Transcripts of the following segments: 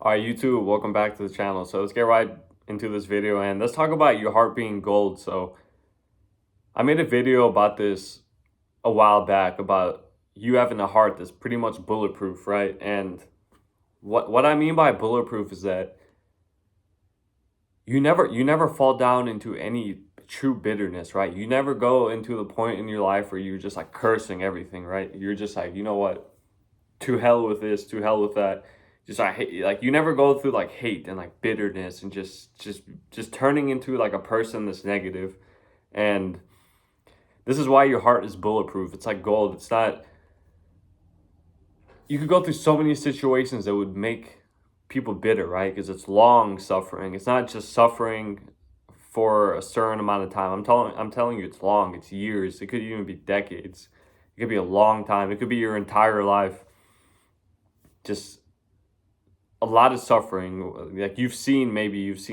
All right, YouTube, welcome back to the channel. So let's get right into this video and let's talk about your heart being gold. So I made a video about this a while back about you having a heart that's pretty much bulletproof, right? And what I mean by bulletproof is that you never fall down into any true bitterness, right? You never go into the point in your life where you're just like cursing everything, right? You're just like, you know what? To hell with this, to hell with that. Just I hate, like, you never go through like hate and like bitterness and just turning into like a person that's negative. And this is why your heart is bulletproof. It's like gold. It's not, you could go through so many situations that would make people bitter, right? Because it's long suffering. It's not just suffering for a certain amount of time. I'm telling you, it's long. It's years. It could even be decades. It could be a long time. It could be your entire life. Just a lot of suffering. Like you've seen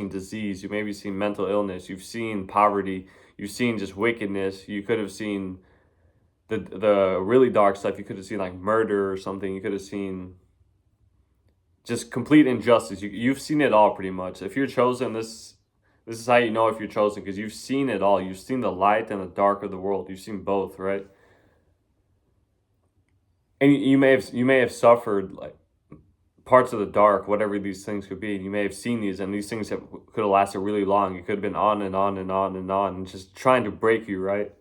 disease, you maybe seen mental illness, you've seen poverty, you've seen just wickedness. You could have seen the really dark stuff. You could have seen like murder or something. You could have seen just complete injustice. You've seen it all pretty much. If you're chosen, this is how you know if you're chosen, because you've seen it all. You've seen the light and the dark of the world. You've seen both, right? And you may have suffered like parts of the dark, whatever these things could be. You may have seen these, and these things could have lasted really long. It could have been on and on and on and on, and just trying to break you, right?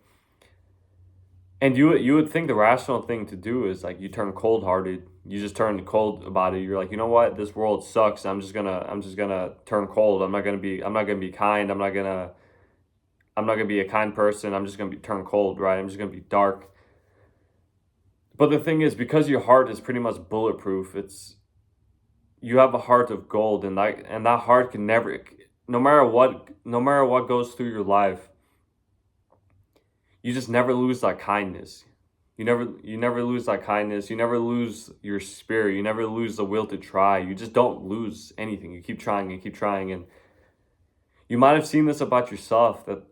And you would think the rational thing to do is like you turn cold hearted. You just turn cold about it. You're like, you know what? This world sucks. I'm just gonna turn cold. I'm not gonna be kind. I'm not gonna be a kind person. I'm just gonna be turn cold, right? I'm just gonna be dark. But the thing is, because your heart is pretty much bulletproof, you have a heart of gold, and that heart can never, no matter what goes through your life, you just never lose that kindness. You never lose that kindness. You never lose your spirit. You never lose the will to try. You just don't lose anything. You keep trying and keep trying. And you might have seen this about yourself, that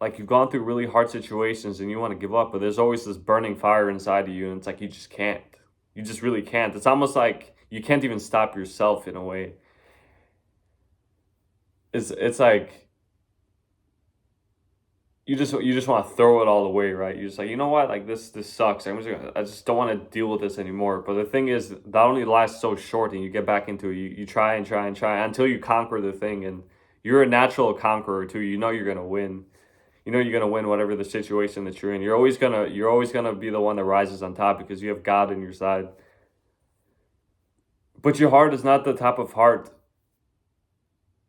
like you've gone through really hard situations and you want to give up, but there's always this burning fire inside of you, and it's like you just can't. You just really can't. It's almost like you can't even stop yourself in a way. It's like you just want to throw it all away, right? You're just like, you know what, like this sucks. I just don't want to deal with this anymore. But the thing is, that only lasts so short, and you get back into it. You try and try and try until you conquer the thing, and you're a natural conqueror too. You know you're gonna win. You know you're gonna win whatever the situation that you're in. You're always gonna be the one that rises on top because you have God in your side. But your heart is not the type of heart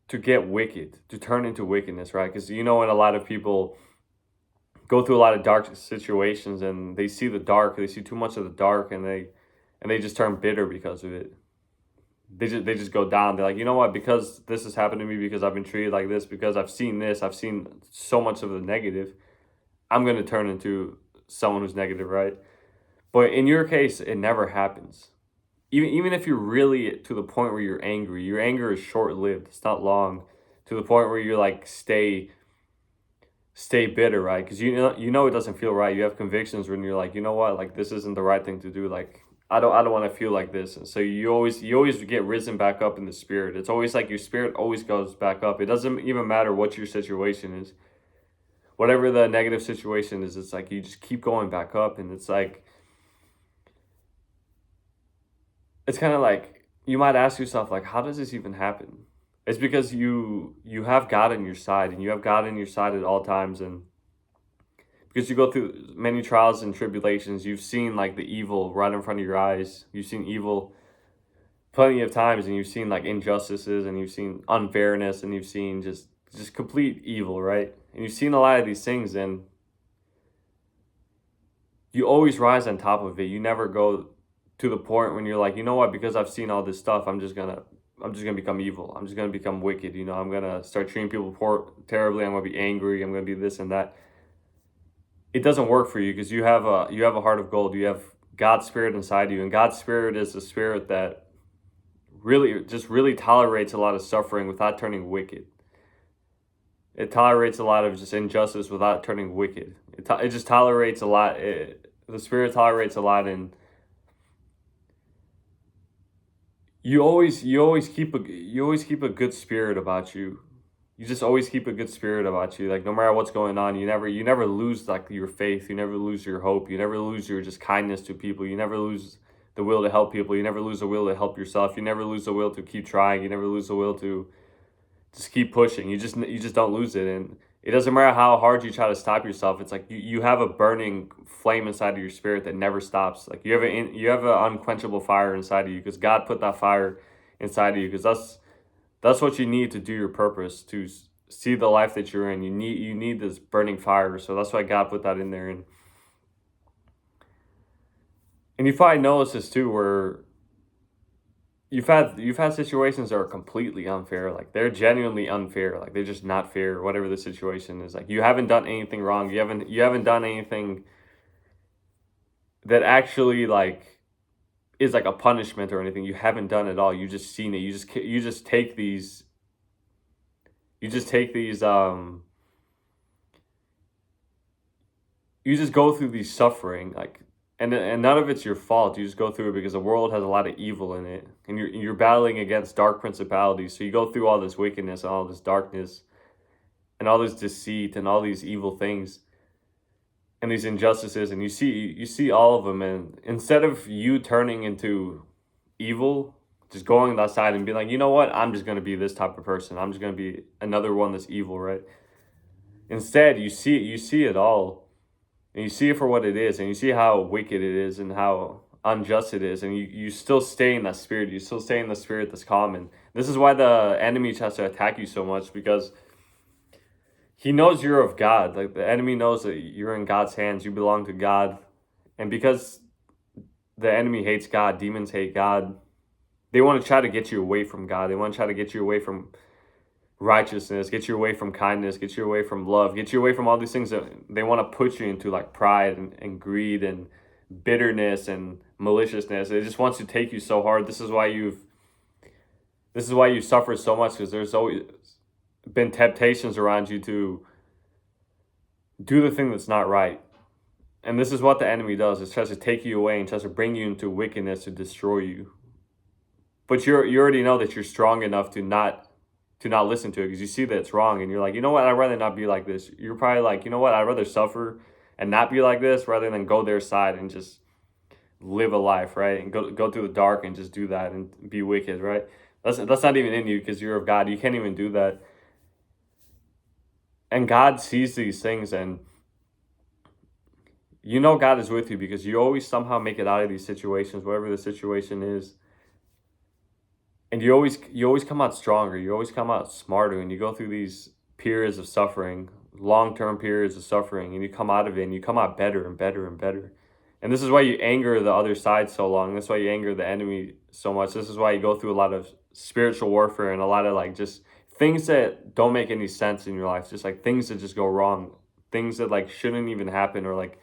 to get wicked, to turn into wickedness, right? Because when a lot of people go through a lot of dark situations and they see the dark, they see too much of the dark, and they just turn bitter because of it. They just go down. They're like, you know what? Because this has happened to me, because I've been treated like this, because I've seen this, I've seen so much of the negative, I'm gonna turn into someone who's negative, right? But in your case, it never happens. Even if you're really to the point where you're angry, your anger is short lived. It's not long. To the point where you're like stay bitter, right? Because you know it doesn't feel right. You have convictions when you're like, you know what, like this isn't the right thing to do. Like I don't want to feel like this. And so you always get risen back up in the spirit. It's always like your spirit always goes back up. It doesn't even matter what your situation is, whatever the negative situation is. It's like you just keep going back up, and it's kind of like you might ask yourself, like, how does this even happen? It's because you have God on your side, and you have God on your side at all times. And because you go through many trials and tribulations, you've seen like the evil right in front of your eyes. You've seen evil plenty of times, and you've seen like injustices, and you've seen unfairness, and you've seen just complete evil, right? And you've seen a lot of these things, and you always rise on top of it. You never go to the point when you're like, you know what, because I've seen all this stuff, I'm just gonna become evil. I'm just gonna become wicked. I'm gonna start treating people terribly. I'm gonna be angry. I'm gonna be this and that. It doesn't work for you, because you have a heart of gold. You have God's spirit inside you, and God's spirit is a spirit that really tolerates a lot of suffering without turning wicked. It tolerates a lot of just injustice without turning wicked. It just tolerates a lot. The spirit tolerates a lot, and you always keep a good spirit about you. You just always keep a good spirit about you. Like no matter what's going on, you never lose like your faith. You never lose your hope. You never lose your just kindness to people. You never lose the will to help people. You never lose the will to help yourself. You never lose the will to keep trying. You never lose the will to just keep pushing. You just don't lose it. And it doesn't matter how hard you try to stop yourself. It's like you have a burning flame inside of your spirit that never stops. Like you have an unquenchable fire inside of you because God put that fire inside of you because that's what you need to do your purpose, to see the life that you're in. You need this burning fire. So that's why God put that in there. And you probably noticed this too, where you've had situations that are completely unfair. Like they're genuinely unfair. Like they're just not fair, whatever the situation is. Like you haven't done anything wrong. You haven't done anything that actually like is like a punishment or anything. You haven't done it all. You just seen it. You just take these you just take these you just go through these suffering like and none of it's your fault. You just go through it because the world has a lot of evil in it, and you're battling against dark principalities. So you go through all this wickedness and all this darkness and all this deceit and all these evil things and these injustices, and you see all of them. And instead of you turning into evil, just going on that side and being like, you know what, I'm just gonna be this type of person. I'm just gonna be another one that's evil, right? Instead, you see it all, and you see it for what it is, and you see how wicked it is and how unjust it is, and you still stay in that spirit. You still stay in the spirit that's calm. And this is why the enemy tries to attack you so much, because he knows you're of God. Like the enemy knows that you're in God's hands. You belong to God, and because the enemy hates God, demons hate God. They want to try to get you away from God. They want to try to get you away from righteousness, get you away from kindness, get you away from love, get you away from all these things that they want to put you into, like pride and greed and bitterness and maliciousness. It just wants to take you so hard. This is why you suffer so much, because there's always been temptations around you to do the thing that's not right. And this is what the enemy does. It tries to take you away and tries to bring you into wickedness to destroy you. But you already know that you're strong enough to not listen to it, because you see that it's wrong, and you're like, you know what, I'd rather not be like this. You're probably like, you know what, I'd rather suffer and not be like this rather than go their side and just live a life, right? And go through the dark and just do that and be wicked, right? That's not even in you, because you're of God. You can't even do that. And God sees these things, and you know God is with you because you always somehow make it out of these situations, whatever the situation is. And you always come out stronger. You always come out smarter, and you go through these periods of suffering, long-term periods of suffering, and you come out of it and you come out better and better and better. And this is why you anger the other side so long. That's why you anger the enemy so much. This is why you go through a lot of spiritual warfare and a lot of like just things that don't make any sense in your life. Just like things that just go wrong, things that like shouldn't even happen, or like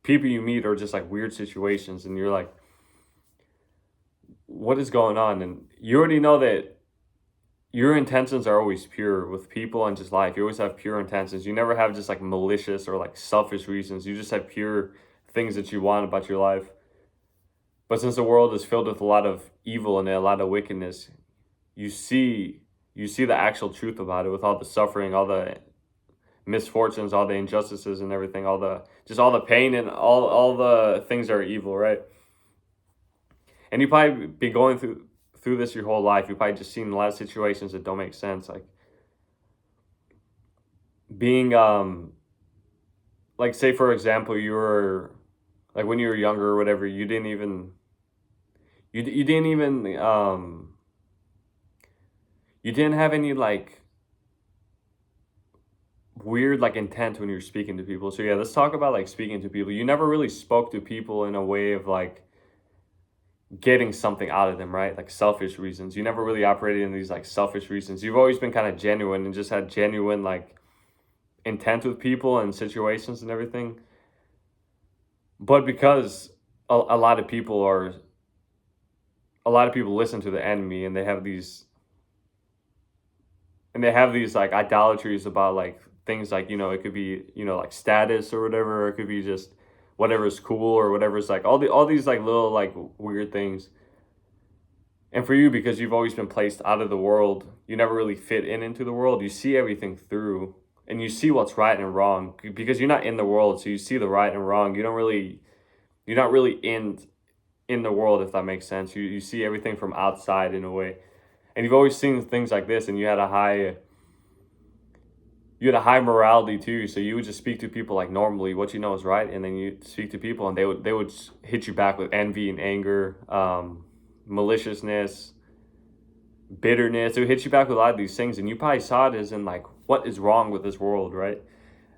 people you meet are just like weird situations, and you're like, what is going on? And you already know that your intentions are always pure with people and just life. You always have pure intentions. You never have just like malicious or like selfish reasons. You just have pure things that you want about your life. But since the world is filled with a lot of evil and a lot of wickedness, you see the actual truth about it, with all the suffering, all the misfortunes, all the injustices and everything, all the pain and all the things that are evil, right? And you probably be going through this your whole life. You probably just seen a lot of situations that don't make sense, like being like, say for example, you were like, when you were younger or whatever, you didn't even you didn't have any like weird like intent when you're speaking to people. So yeah, let's talk about like speaking to people. You never really spoke to people in a way of like getting something out of them, right? Like selfish reasons. You never really operated in these like selfish reasons. You've always been kind of genuine and just had genuine like intent with people and situations and everything. But because a lot of people listen to the enemy, and they have these like idolatries about like things like, you know, it could be, you know, like status or whatever, or it could be just whatever's cool or whatever's like all these like little like weird things. And for you, because you've always been placed out of the world, you never really fit in into the world. You see everything through, and you see what's right and wrong because you're not in the world. So you see the right and wrong. You're not really in the world, if that makes sense. You see everything from outside in a way. And you've always seen things like this, and you had a high morality too. So you would just speak to people like normally, what you know is right, and then you speak to people, and they would hit you back with envy and anger, maliciousness, bitterness. It would hit you back with a lot of these things, and you probably saw it as in like, what is wrong with this world, right?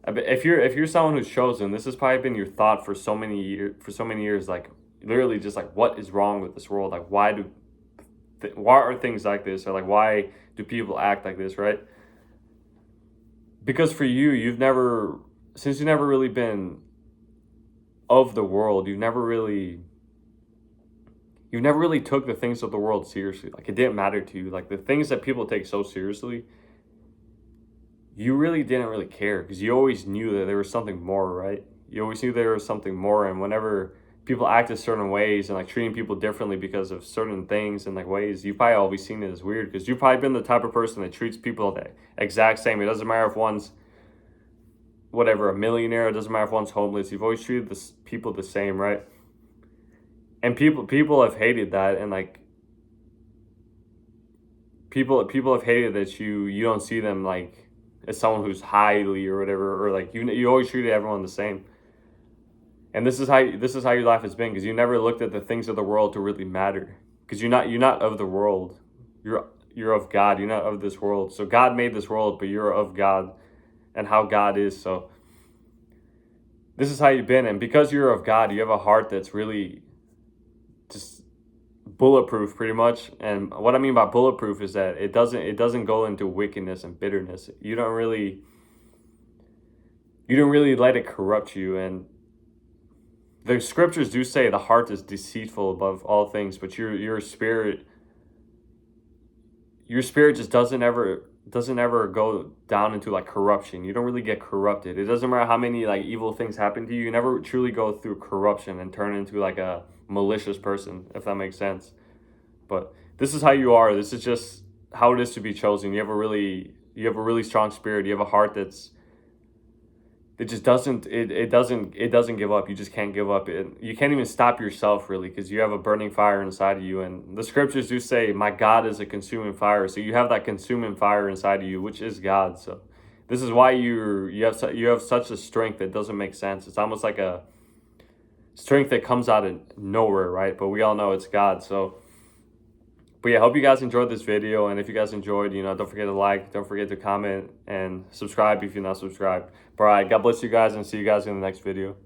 If you're someone who's chosen, this has probably been your thought for so many years, like literally just like, what is wrong with this world? Like, why are things like this, or like, why do people act like this, right? Because for you, since you've never really been of the world, you've never really took the things of the world seriously. Like, it didn't matter to you. Like, the things that people take so seriously, you really didn't really care, because you always knew that there was something more, right? You always knew there was something more. And whenever people acted certain ways and like treating people differently because of certain things and like ways, you've probably always seen it as weird, because you've probably been the type of person that treats people the exact same. It doesn't matter if one's whatever, a millionaire. It doesn't matter if one's homeless. You've always treated people the same, right? And people have hated that, and like people have hated that you don't see them like as someone who's highly or whatever, or like you always treated everyone the same. And this is how your life has been, because you never looked at the things of the world to really matter, because you're not of the world. You're of God. You're not of this world. So God made this world, but you're of God and how God is. So this is how you've been, and because you're of God, you have a heart that's really just bulletproof, pretty much. And what I mean by bulletproof is that it doesn't go into wickedness and bitterness. You don't really let it corrupt you. And the scriptures do say the heart is deceitful above all things, but your spirit just doesn't ever go down into like corruption. You don't really get corrupted. It doesn't matter how many like evil things happen to you. You never truly go through corruption and turn into like a malicious person, if that makes sense. But this is how you are. This is just how it is to be chosen. You have a really strong spirit. You have a heart that just doesn't give up. You just can't give up. You can't even stop yourself, really, because you have a burning fire inside of you. And the scriptures do say, my God is a consuming fire. So you have that consuming fire inside of you, which is God. So this is why you have such a strength that doesn't make sense. It's almost like a strength that comes out of nowhere, right? But we all know it's God. So, but yeah, I hope you guys enjoyed this video. And if you guys enjoyed, don't forget to like, don't forget to comment, and subscribe if you're not subscribed. But all right, God bless you guys, and see you guys in the next video.